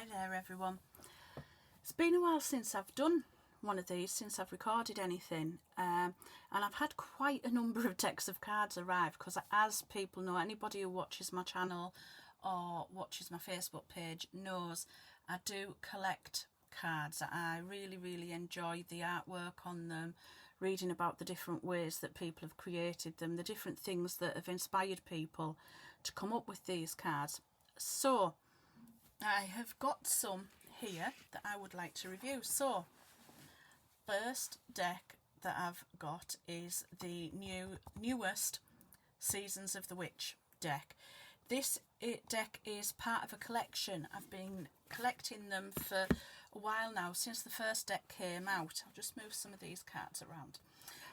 Hi there everyone. It's been a while since I've done one of these, since I've recorded anything, and I've had quite a number of decks of cards arrive because, as people know, anybody who watches my channel or watches my Facebook page knows I do collect cards. I really enjoy the artwork on them, reading about the different ways that people have created them, the different things that have inspired people to come up with these cards. So I have got some here that I would like to review. So first deck that I've got is the newest Seasons of the Witch deck. This deck is part of a collection. I've been collecting them for a while now, since the first deck came out. I'll just move some of these cards around.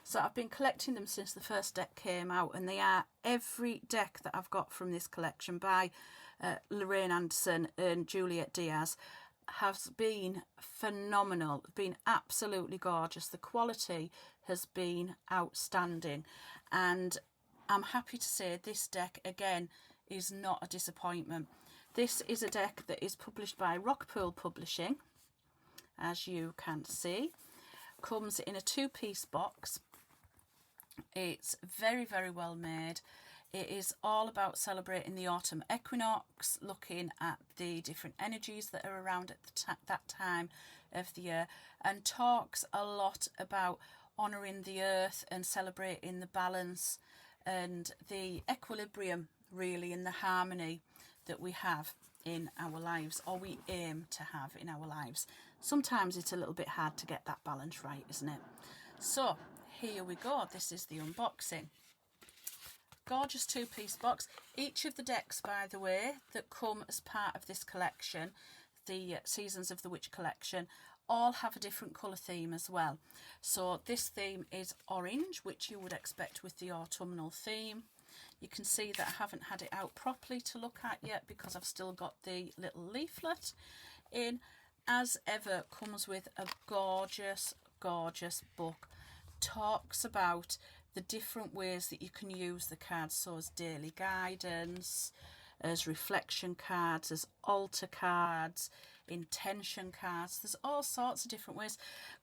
So I've been collecting them since the first deck came out, and they are every deck that I've got from this collection by Lorraine Anderson and Juliet Diaz has been phenomenal, been absolutely gorgeous. The quality has been outstanding, and I'm happy to say this deck again is not a disappointment. This is a deck that is published by Rockpool Publishing, as you can see. Comes in a two-piece box. It's very well made. It is all about celebrating the autumn equinox, looking at the different energies that are around at that time of the year, and talks a lot about honouring the earth and celebrating the balance and the equilibrium, really, and the harmony that we have in our lives, or we aim to have in our lives. Sometimes it's a little bit hard to get that balance right, isn't it? So here we go. This is the unboxing. Gorgeous two-piece box. Each of the decks, by the way, that come as part of this collection, the Seasons of the Witch collection, all have a different colour theme as well. So this theme is orange, which you would expect with the autumnal theme. You can see that I haven't had it out properly to look at yet because I've still got the little leaflet in. As ever, comes with a gorgeous book. Talks about the different ways that you can use the cards, so as daily guidance, as reflection cards, as altar cards, intention cards. There's all sorts of different ways.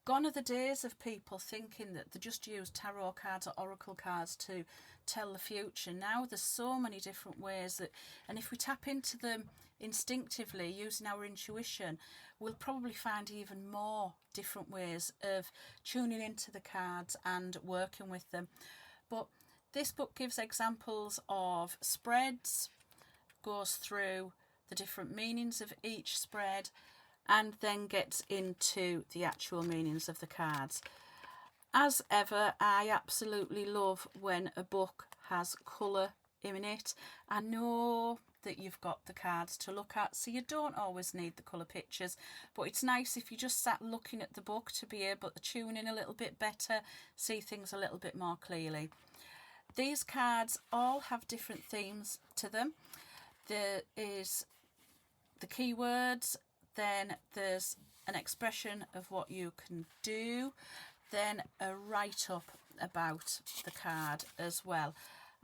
Gone are the days of people thinking that they just use tarot cards or oracle cards to tell the future. Now there's so many different ways that, and if we tap into them instinctively using our intuition, we'll probably find even more different ways of tuning into the cards and working with them. But this book gives examples of spreads, goes through the different meanings of each spread, and then gets into the actual meanings of the cards. As ever, I absolutely love when a book has colour in it. I know that you've got the cards to look at, so you don't always need the colour pictures, but it's nice if you just sat looking at the book to be able to tune in a little bit better, see things a little bit more clearly. These cards all have different themes to them. There is the keywords, then there's an expression of what you can do, then a write-up about the card as well.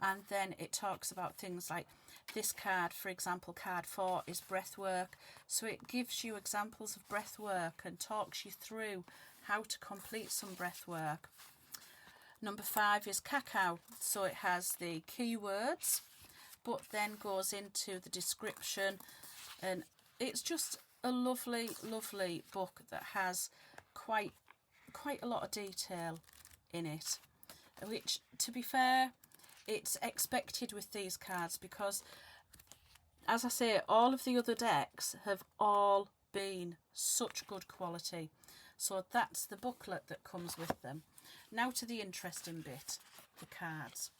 And then it talks about things like this card, for example, card 4 is breath work. So it gives you examples of breath work and talks you through how to complete some breath work. Number 5 is cacao. So it has the keywords, but then goes into the description. And it's just a lovely book that has quite a lot of detail in it, which, to be fair, it's expected with these cards because, as I say, all of the other decks have all been such good quality. So that's the booklet that comes with them. Now to the interesting bit, the cards.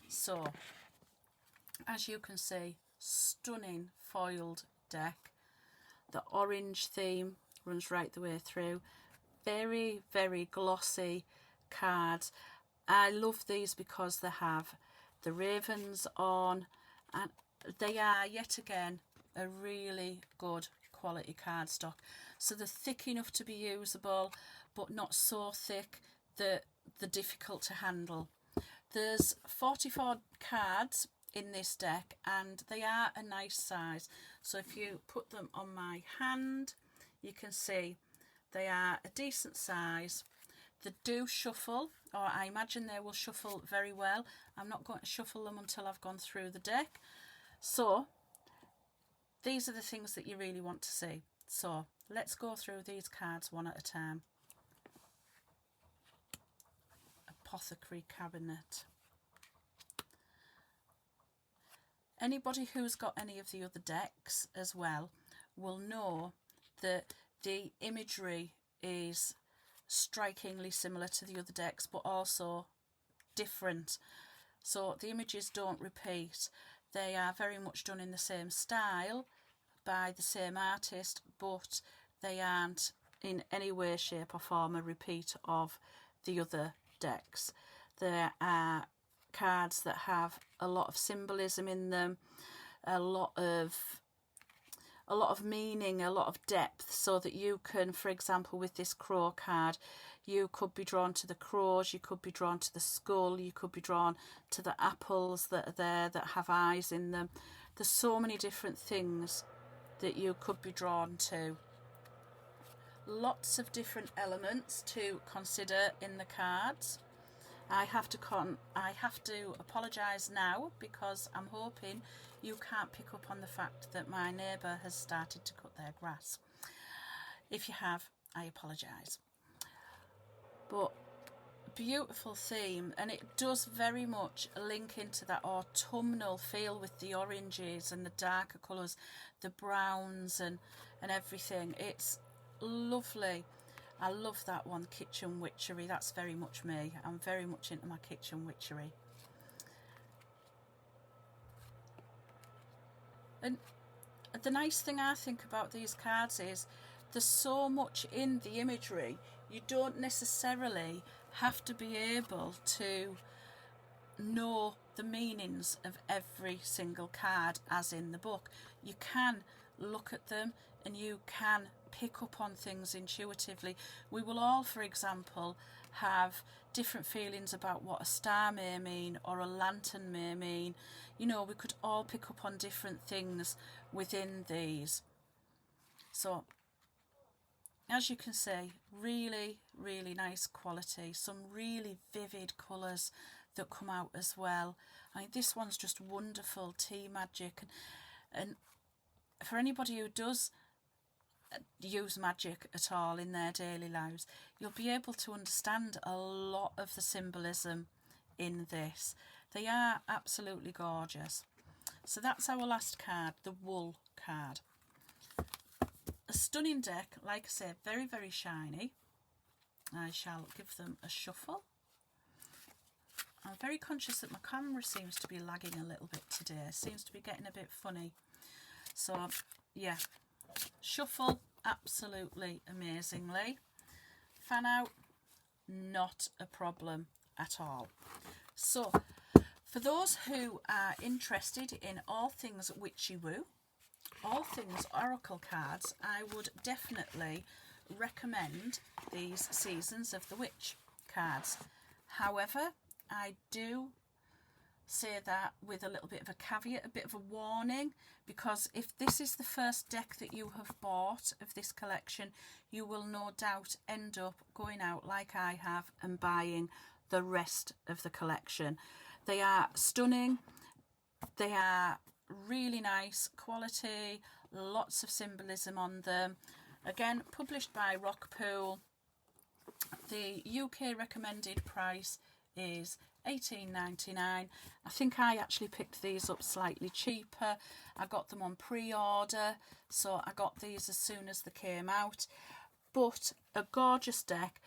So, as you can see, stunning foiled deck. The orange theme runs right the way through. Very glossy cards. I love these because they have the ravens on, and they are yet again a really good quality cardstock. So they're thick enough to be usable, but not so thick that they're difficult to handle. There's 44 cards in this deck, and they are a nice size. So if you put them on my hand, you can see they are a decent size. They do shuffle, or I imagine they will shuffle very well. I'm not going to shuffle them until I've gone through the deck. So these are the things that you really want to see. So let's go through these cards one at a time. Apothecary Cabinet. Anybody who's got any of the other decks as well will know that the imagery is strikingly similar to the other decks, but also different. So the images don't repeat. They are very much done in the same style by the same artist, but they aren't in any way, shape or form a repeat of the other decks. There are cards that have a lot of symbolism in them, a lot of meaning, a lot of depth, so that you can, for example, with this crow card, you could be drawn to the crows, you could be drawn to the skull, you could be drawn to the apples that are there that have eyes in them. There's so many different things that you could be drawn to. Lots of different elements to consider in the cards. I have to apologise now, because I'm hoping you can't pick up on the fact that my neighbour has started to cut their grass. If you have, I apologise. But beautiful theme, and it does very much link into that autumnal feel with the oranges and the darker colours, the browns and everything. It's lovely. I love that one, Kitchen Witchery. That's very much me. I'm very much into my kitchen witchery. And the nice thing I think about these cards is there's so much in the imagery. You don't necessarily have to be able to know the meanings of every single card as in the book. You can look at them and you can pick up on things intuitively. We will all, for example, have different feelings about what a star may mean or a lantern may mean. You know, we could all pick up on different things within these. So as you can see, really, really nice quality. Some really vivid colours that come out as well. I mean, this one's just wonderful, Tea Magic. And for anybody who does use magic at all in their daily lives, you'll be able to understand a lot of the symbolism in this. They are absolutely gorgeous. So that's our last card, the Wool card. A stunning deck, like I said, very, very shiny. I shall give them a shuffle. I'm very conscious that my camera seems to be lagging a little bit today. Seems to be getting a bit funny. So, yeah. Shuffle, absolutely amazingly. Fan out, not a problem at all. So, for those who are interested in all things witchy woo, all things oracle cards, I would definitely recommend these Seasons of the Witch cards. However, I do say that with a little bit of a caveat, a bit of a warning, because if this is the first deck that you have bought of this collection, you will no doubt end up going out like I have and buying the rest of the collection. They are stunning, they are really nice quality, lots of symbolism on them. Again, published by Rockpool. The UK recommended price is $18.99. I think I actually picked these up slightly cheaper. I got them on pre-order, so I got these as soon as they came out. But a gorgeous deck,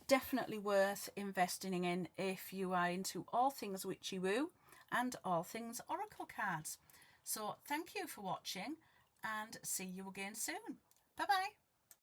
definitely worth investing in if you are into all things witchy woo and all things oracle cards. So thank you for watching and see you again soon. Bye bye.